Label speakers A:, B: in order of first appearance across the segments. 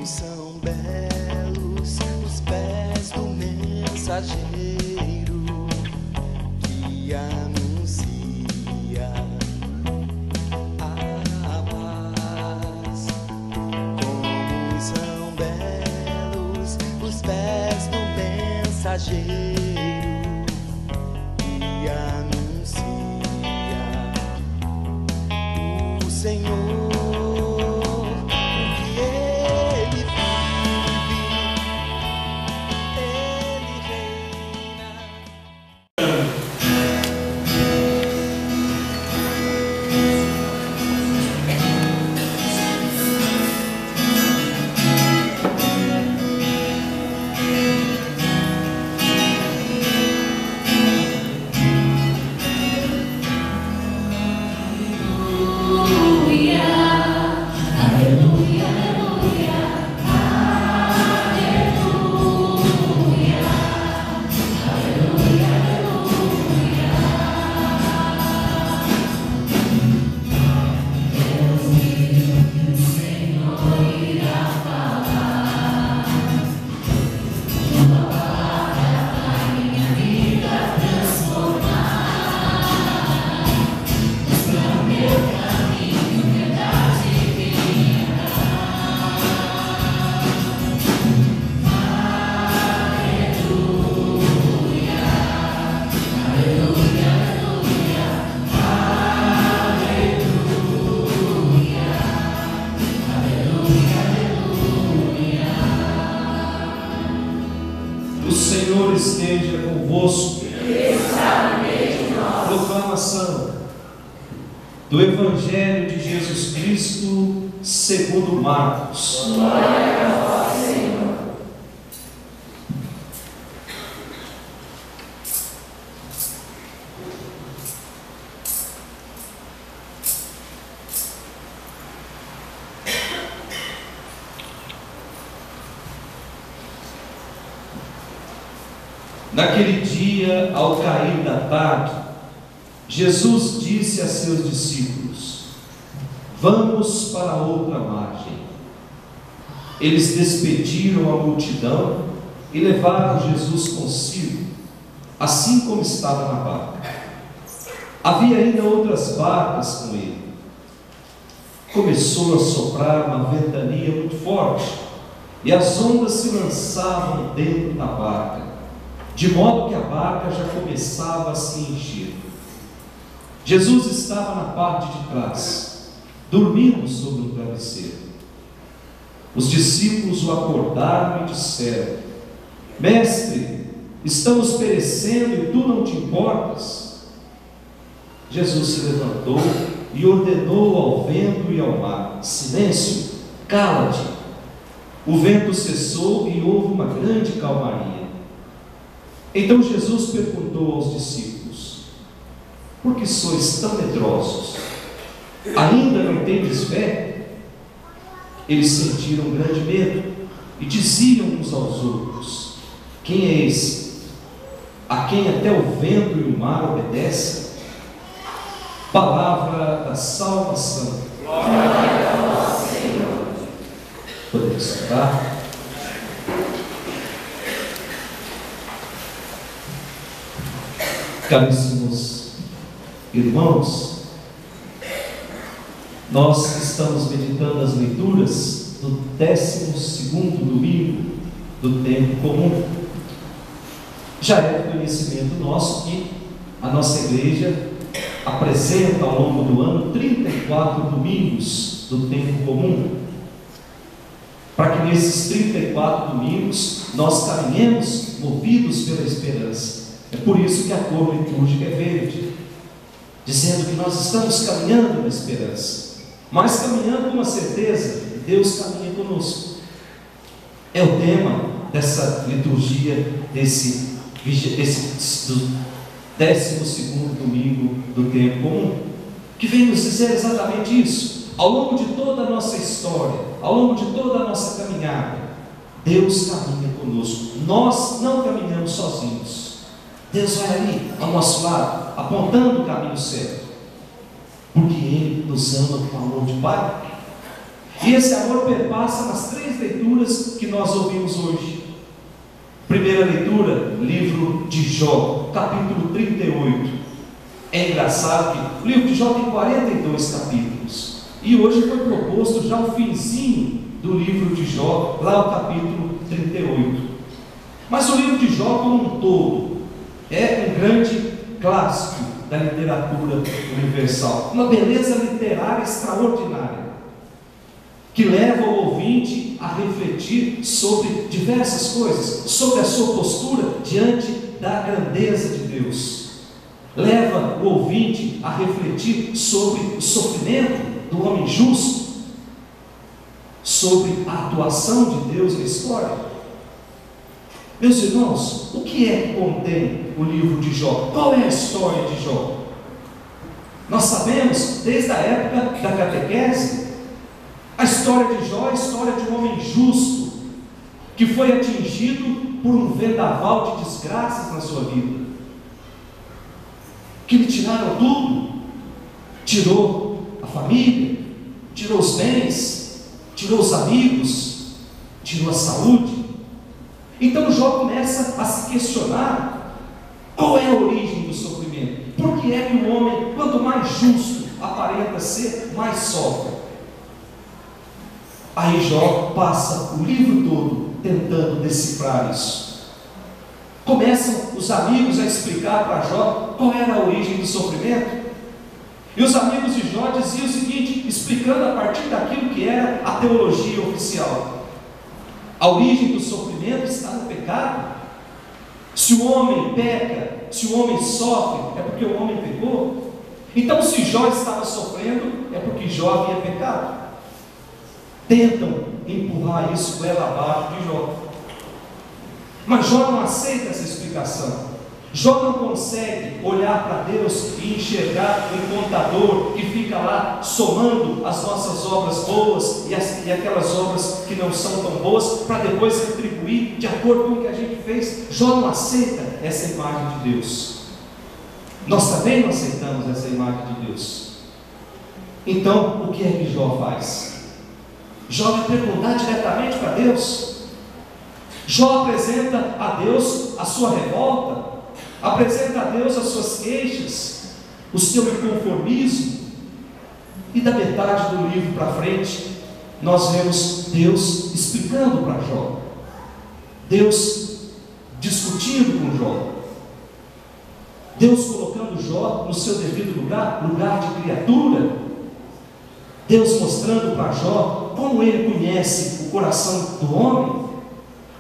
A: são belos os pés do mensageiro que anuncia a paz. Como são belos os pés do mensageiro que anuncia o Senhor.
B: Esteja convosco. Proclamação do Evangelho de Jesus Cristo segundo Marcos.
C: Glória a vós, Senhor.
B: Naquele dia, ao cair da tarde, Jesus disse a seus discípulos: vamos para a outra margem. Eles despediram a multidão e levaram Jesus consigo, assim como estava na barca. Havia ainda outras barcas com ele. Começou a soprar uma ventania muito forte, e as ondas se lançavam dentro da barca, de modo que a barca já começava a se encher. Jesus estava na parte de trás, dormindo sobre um travesseiro. Os discípulos o acordaram e disseram: Mestre, estamos perecendo e tu não te importas? Jesus se levantou e ordenou ao vento e ao mar: Silêncio, cala-te. O vento cessou e houve uma grande calmaria. Então Jesus perguntou aos discípulos: por que sois tão medrosos? Ainda não tendes fé? Eles sentiram grande medo e diziam uns aos outros: quem é esse, a quem até o vento e o mar obedecem? Palavra da salvação.
C: Glória a vós, Senhor.
B: Podemos sentar. Caríssimos irmãos, nós estamos meditando as leituras do 12º domingo do tempo comum. Já é de conhecimento nosso que a nossa igreja apresenta ao longo do ano 34 domingos do tempo comum, para que nesses 34 domingos nós caminhemos movidos pela esperança. É por isso que a cor litúrgica é verde, dizendo que nós estamos caminhando na esperança, mas caminhando com uma certeza: Deus caminha conosco. É o tema dessa liturgia, desse 12º domingo do tempo comum, que vem nos dizer exatamente isso. Ao longo de toda a nossa história, ao longo de toda a nossa caminhada, Deus caminha conosco. Nós não caminhamos sozinhos. Deus vai ali ao nosso lado, apontando o caminho certo, porque Ele nos ama com amor de Pai. E esse amor perpassa nas 3 leituras que nós ouvimos hoje. Primeira leitura, livro de Jó, capítulo 38. É engraçado que o livro de Jó tem 42 capítulos. E hoje foi proposto já o finzinho do livro de Jó, lá o capítulo 38. Mas o livro de Jó como um todo é um grande clássico da literatura universal. Uma beleza literária extraordinária, que leva o ouvinte a refletir sobre diversas coisas, sobre a sua postura diante da grandeza de Deus. Leva o ouvinte a refletir sobre o sofrimento do homem justo, sobre a atuação de Deus na história. Meus irmãos, o que é que contém o livro de Jó? Qual é a história de Jó? Nós sabemos, desde a época da catequese, a história de Jó é a história de um homem justo, que foi atingido por um vendaval de desgraças na sua vida, que lhe tiraram tudo. Tirou a família, tirou os bens, tirou os amigos, tirou a saúde. Então Jó começa a se questionar qual é a origem do sofrimento. Por que é que o homem, quanto mais justo aparenta ser, mais sofre? Aí Jó passa o livro todo tentando decifrar isso. Começam os amigos a explicar para Jó qual era a origem do sofrimento. E os amigos de Jó diziam o seguinte, explicando a partir daquilo que era a teologia oficial: a origem do sofrimento está no pecado. Se o homem peca, se o homem sofre, é porque o homem pecou. Então, se Jó estava sofrendo, é porque Jó havia pecado. Tentam empurrar isso goela abaixo de Jó. Mas Jó não aceita essa explicação. Jó não consegue olhar para Deus e enxergar um contador que fica lá somando as nossas obras boas e aquelas obras que não são tão boas, para depois retribuir de acordo com o que a gente fez. Jó não aceita essa imagem de Deus. Nós também não aceitamos essa imagem de Deus. Então, o que é que Jó faz? Jó vai perguntar diretamente para Deus. Jó apresenta a Deus a sua revolta, apresenta a Deus as suas queixas, o seu inconformismo. E da metade do livro para frente, nós vemos Deus explicando para Jó, Deus discutindo com Jó, Deus colocando Jó no seu devido lugar, lugar de criatura, Deus mostrando para Jó como ele conhece o coração do homem,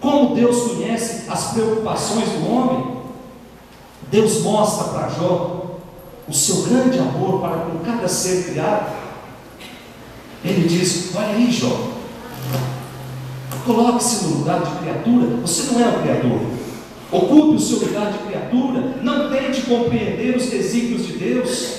B: como Deus conhece as preocupações do homem. Deus mostra para Jó o seu grande amor para com cada ser criado. Ele diz: olha aí, Jó, coloque-se no lugar de criatura. Você não é o Criador. Ocupe o seu lugar de criatura. Não tente compreender os desígnios de Deus,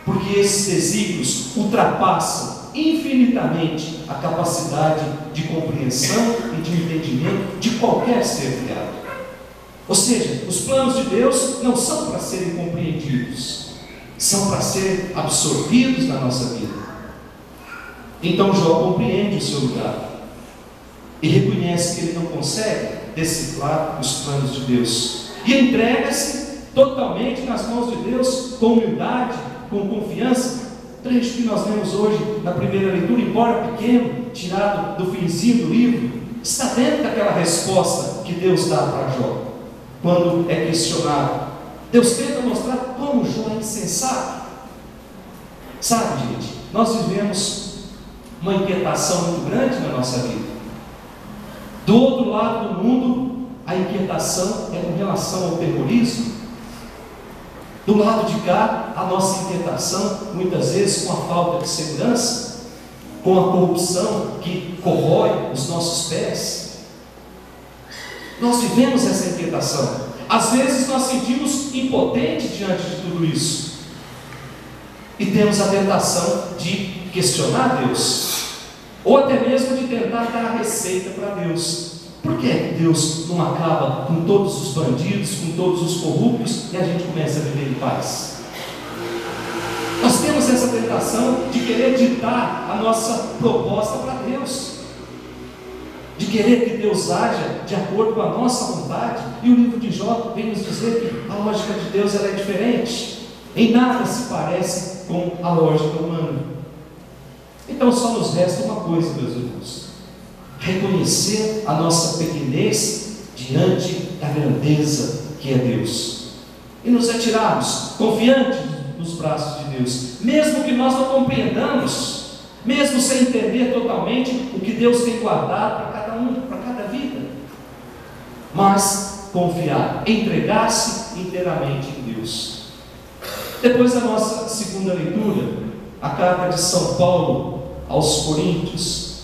B: porque esses desígnios ultrapassam infinitamente a capacidade de compreensão e de entendimento de qualquer ser criado. Ou seja, os planos de Deus não são para serem compreendidos, são para serem absorvidos na nossa vida. Então Jó compreende o seu lugar e reconhece que ele não consegue decifrar os planos de Deus, e entrega-se totalmente nas mãos de Deus, com humildade, com confiança. O trecho que nós lemos hoje na primeira leitura, embora pequeno, tirado do finzinho do livro, está dentro daquela resposta que Deus dá para Jó quando é questionado. Deus tenta mostrar como Jó é insensato. Sabe, gente, nós vivemos uma inquietação muito grande na nossa vida. Do outro lado do mundo, a inquietação é com relação ao terrorismo. Do lado de cá, a nossa inquietação, muitas vezes com a falta de segurança, com a corrupção que corrói os nossos pés. Nós vivemos essa inquietação. Às vezes nós sentimos impotentes diante de tudo isso, e temos a tentação de questionar Deus, ou até mesmo de tentar dar a receita para Deus. Por que é que Deus não acaba com todos os bandidos, com todos os corruptos, e a gente começa a viver em paz? Nós temos essa tentação de querer ditar a nossa proposta para Deus, de querer que Deus haja de acordo com a nossa vontade. E o livro de Jó vem nos dizer que a lógica de Deus ela é diferente, em nada se parece com a lógica humana. Então só nos resta uma coisa, meus irmãos: reconhecer a nossa pequenez diante da grandeza que é Deus, e nos atirarmos confiantes nos braços de Deus, mesmo que nós não compreendamos, mesmo sem entender totalmente o que Deus tem guardado para cada um, para cada vida, mas confiar, entregar-se inteiramente em Deus. Depois da nossa segunda leitura, a carta de São Paulo aos Coríntios,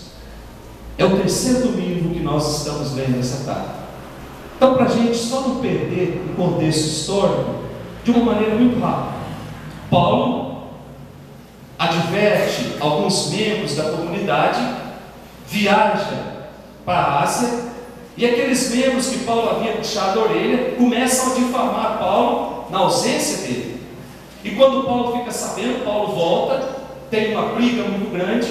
B: é o terceiro domingo que nós estamos lendo essa carta. Então, para a gente só não perder o contexto histórico, de uma maneira muito rápida, Paulo adverte alguns membros da comunidade, viaja para a Ásia, e aqueles membros que Paulo havia puxado a orelha começam a difamar Paulo na ausência dele. E quando Paulo fica sabendo, Paulo volta, tem uma briga muito grande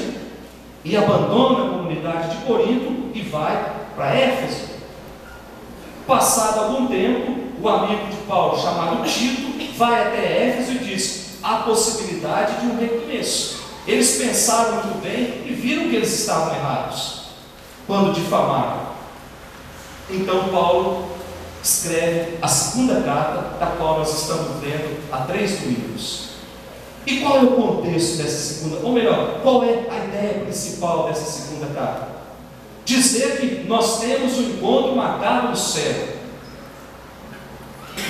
B: e abandona a comunidade de Corinto e vai para Éfeso. Passado algum tempo, o amigo de Paulo, chamado Tito, vai até Éfeso e diz: há possibilidade de um recomeço. Eles pensaram muito bem e viram que eles estavam errados quando difamaram. Então Paulo escreve a segunda carta, da qual nós estamos lendo há 3 domingos. E qual é o contexto dessa segunda, ou melhor, qual é a ideia principal dessa segunda carta? Dizer que nós temos um encontro marcado no céu.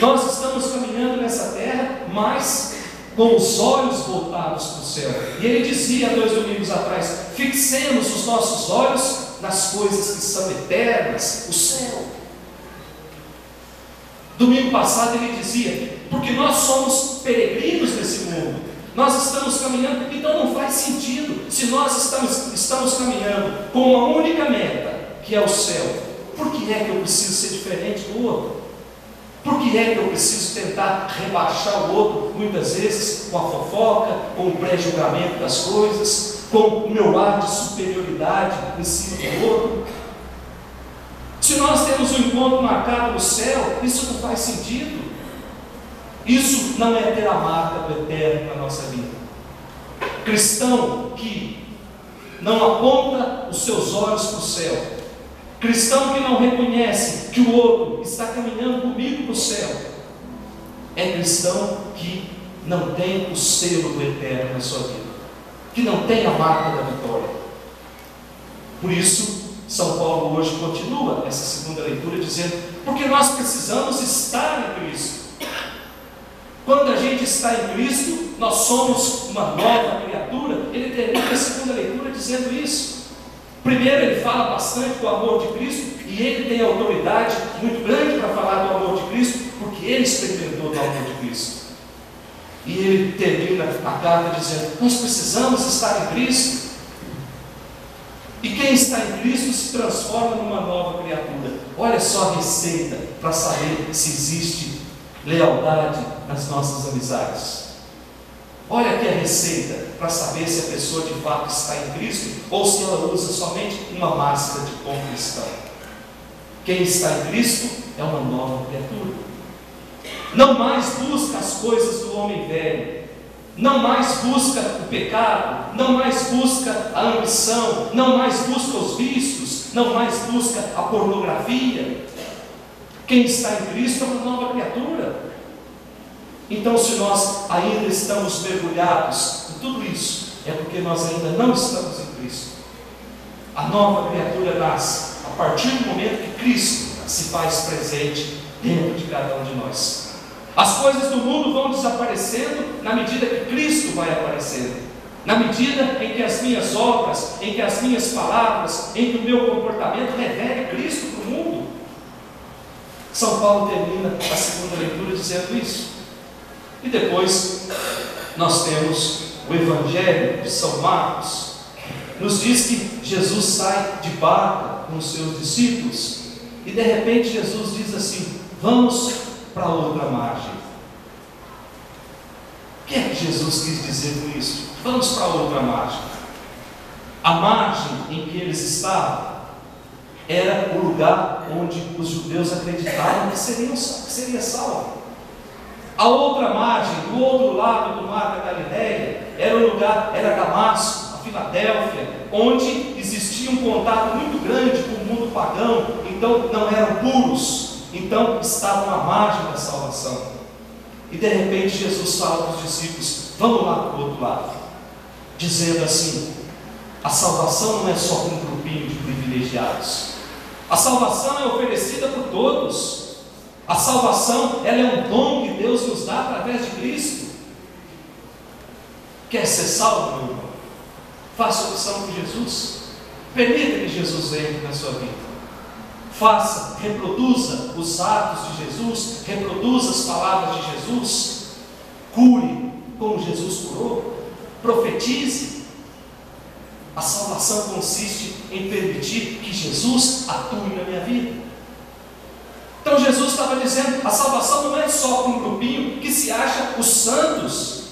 B: Nós estamos caminhando nessa terra, mas com os olhos voltados para o céu. E ele dizia 2 domingos atrás: fixemos os nossos olhos nas coisas que são eternas, o céu. Domingo passado ele dizia: porque nós somos peregrinos nesse mundo, nós estamos caminhando, então não faz sentido, se nós estamos caminhando com uma única meta, que é o céu, por que é que eu preciso ser diferente do outro? Por que é que eu preciso tentar rebaixar o outro, muitas vezes com a fofoca, com o pré-julgamento das coisas, com o meu ar de superioridade em cima do outro? Se nós temos um encontro marcado no céu, isso não faz sentido. Isso não é ter a marca do eterno na nossa vida. Cristão que não aponta os seus olhos para o céu, cristão que não reconhece que o outro está caminhando comigo para o céu, é cristão que não tem o selo do eterno na sua vida, que não tem a marca da vitória. Por isso, São Paulo hoje continua essa segunda leitura dizendo: porque nós precisamos estar em Cristo. Quando a gente está em Cristo, nós somos uma nova criatura. Ele termina a segunda leitura dizendo isso. Primeiro ele fala bastante do amor de Cristo, e ele tem autoridade muito grande para falar do amor de Cristo, porque ele experimentou do amor de Cristo. E ele termina a carta dizendo: nós precisamos estar em Cristo. E quem está em Cristo se transforma numa nova criatura. Olha só a receita para saber se existe lealdade nas nossas amizades. Olha aqui a receita para saber se a pessoa de fato está em Cristo ou se ela usa somente uma máscara de bom cristão. Quem está em Cristo é uma nova criatura. Não mais busca as coisas do homem velho, não mais busca o pecado, não mais busca a ambição, não mais busca os vícios, não mais busca a pornografia. Quem está em Cristo é uma nova criatura. Então, se nós ainda estamos mergulhados em tudo isso, é porque nós ainda não estamos em Cristo. A nova criatura nasce a partir do momento que Cristo se faz presente dentro de cada um de nós. As coisas do mundo vão desaparecendo na medida que Cristo vai aparecendo, na medida em que as minhas obras, em que as minhas palavras, em que o meu comportamento revele Cristo para o mundo. São Paulo termina a segunda leitura dizendo isso. E depois nós temos o Evangelho de São Marcos, nos diz que Jesus sai de barca com os seus discípulos, e de repente Jesus diz assim: vamos para outra margem. O que é que Jesus quis dizer com isso? Vamos para outra margem. A margem em que eles estavam era o lugar onde os judeus acreditavam que seria salvo. A outra margem, do outro lado do mar da Galileia, era o lugar, era Damasco, a Filadélfia, onde existia um contato muito grande com o mundo pagão, então não eram puros, então estavam à margem da salvação. E de repente Jesus fala para os discípulos: vamos lá para o outro lado, dizendo assim: a salvação não é só para um grupinho de privilegiados, a salvação é oferecida por todos. A salvação, ela é um dom que Deus nos dá através de Cristo. Quer ser salvo, meu irmão? Faça opção por Jesus. Permita que Jesus entre na sua vida. Faça, reproduza os atos de Jesus, reproduza as palavras de Jesus. Cure como Jesus curou. Profetize. A salvação consiste em permitir que Jesus atue na minha vida. Então Jesus estava dizendo: a salvação não é só para um grupinho que se acha os santos,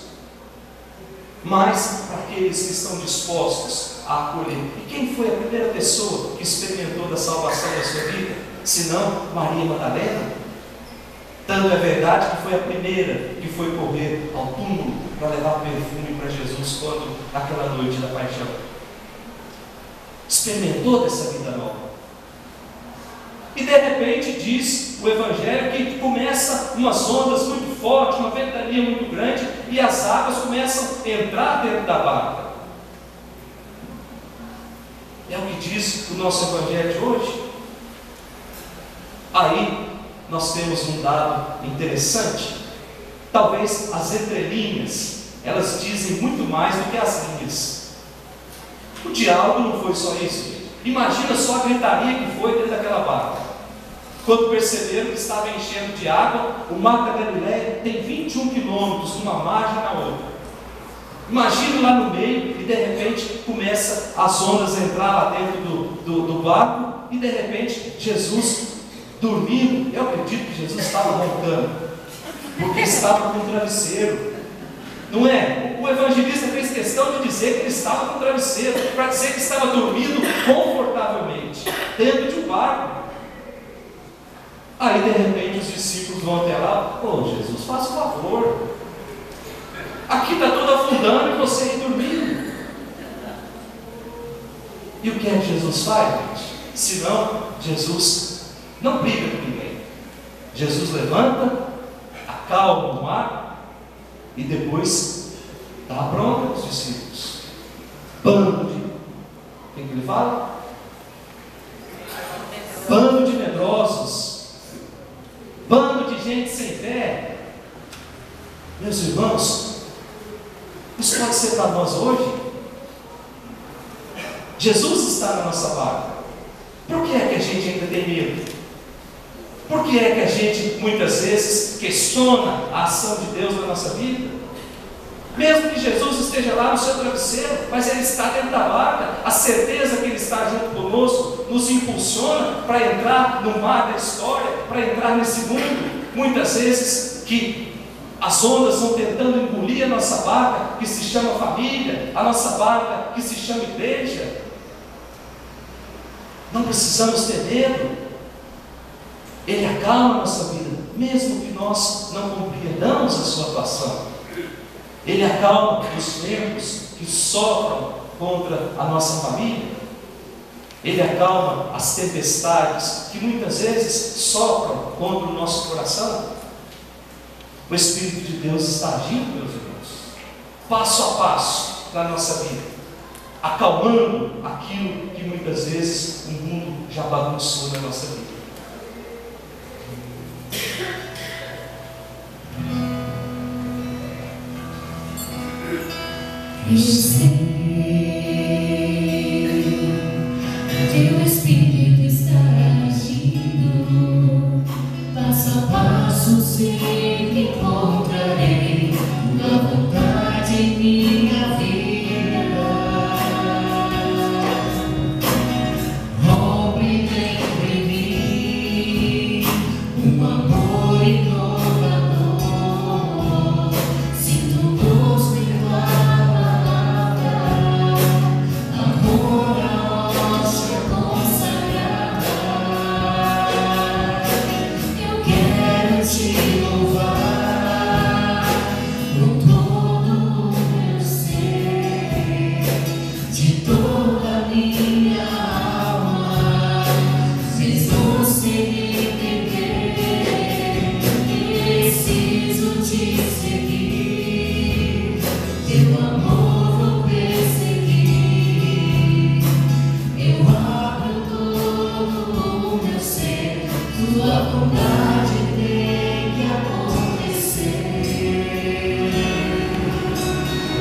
B: mas para aqueles que estão dispostos a acolher. E quem foi a primeira pessoa que experimentou da salvação da sua vida? Senão Maria Madalena. Tanto é verdade que foi a primeira que foi correr ao túmulo para levar perfume para Jesus quando naquela noite da paixão. Experimentou dessa vida nova. E de repente diz o Evangelho que começa umas ondas muito fortes, uma ventania muito grande, e as águas começam a entrar dentro da barca. É o que diz o nosso Evangelho de hoje. Aí nós temos um dado interessante. Talvez as entrelinhas, elas dizem muito mais do que as linhas. O diálogo não foi só isso, gente. Imagina só a gritaria que foi dentro daquela barca. Quando perceberam que estava enchendo de água, o mar da Galileia tem 21 quilômetros, uma margem na outra. Imagina lá no meio e de repente começa as ondas a entrar lá dentro do barco e de repente Jesus dormindo. Eu acredito que Jesus estava roncando, porque estava com um travesseiro. Não é? O evangelista fez questão de dizer que ele estava com um travesseiro, para dizer que estava dormindo confortavelmente dentro de um barco. Aí de repente os discípulos vão até lá: ô Jesus, faça um favor, aqui está tudo afundando e você aí dormindo. E o que é que Jesus faz, gente? Senão Jesus não briga com ninguém. Jesus levanta, acalma o mar e depois dá a bronca aos discípulos. Bando de... O que ele fala? Bando de medrosos. Bando de gente sem fé. Meus irmãos, isso pode ser para nós hoje. Jesus está na nossa barca. Por que é que a gente ainda tem medo? Por que é que a gente muitas vezes questiona a ação de Deus na nossa vida? Mesmo que Jesus esteja lá no seu travesseiro, mas Ele está dentro da barca, a certeza que Ele está junto conosco nos impulsiona para entrar no mar da história, para entrar nesse mundo. Muitas vezes que as ondas vão tentando engolir a nossa barca, que se chama família, a nossa barca que se chama igreja. Não precisamos ter medo. Ele acalma a nossa vida, mesmo que nós não compreendamos a sua atuação. Ele acalma os ventos que sopram contra a nossa família. Ele acalma as tempestades que muitas vezes sopram contra o nosso coração. O Espírito de Deus está agindo, meus irmãos, passo a passo na nossa vida, acalmando aquilo que muitas vezes o mundo já bagunçou na nossa vida.
C: Eu sei, teu Espírito está agindo, passo a passo sei que encontrarei a vontade em minha vida. Rompe dentro em mim um amor inovador, sinto gosto em tua palavra.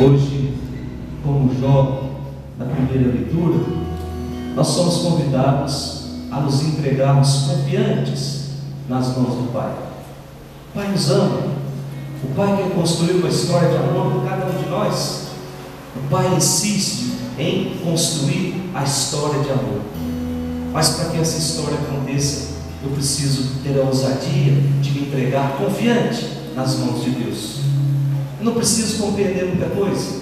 B: Hoje, como Jó, na primeira leitura, nós somos convidados a nos entregarmos confiantes nas mãos do Pai. O Pai nos ama. O Pai quer construir uma história de amor com cada um de nós. O Pai insiste em construir a história de amor. Mas para que essa história aconteça, eu preciso ter a ousadia de me entregar confiante nas mãos de Deus. Eu não preciso compreender muita coisa.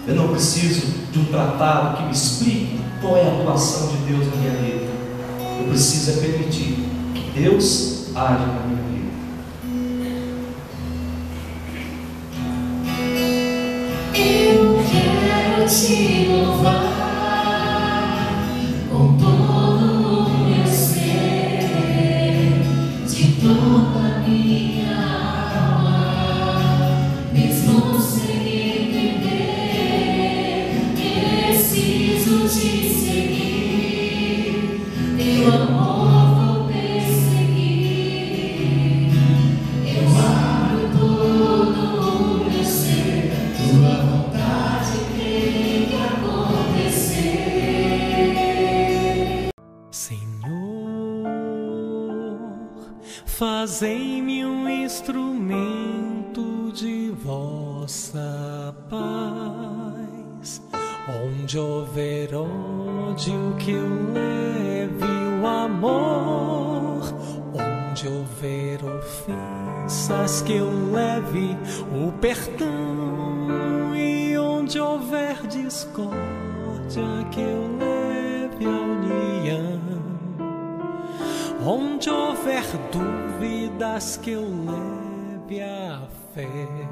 B: Eu não preciso de um tratado que me explique qual é a atuação de Deus na minha vida. Eu preciso é permitir que Deus age na minha vida.
C: Eu quero te louvar com todo o meu ser, de toda a minha alma, mesmo sem entender. Preciso te seguir, teu amor vou perseguir. Eu abro todo o meu ser, tua vontade tem que acontecer.
D: Senhor, fazei-me um instrumento de vossa paz. Onde houver ódio, que eu leve o amor. Onde houver ofensas, que eu leve o perdão. E onde houver discórdia, que eu leve a união. Onde houver dúvidas, que eu leve a fé.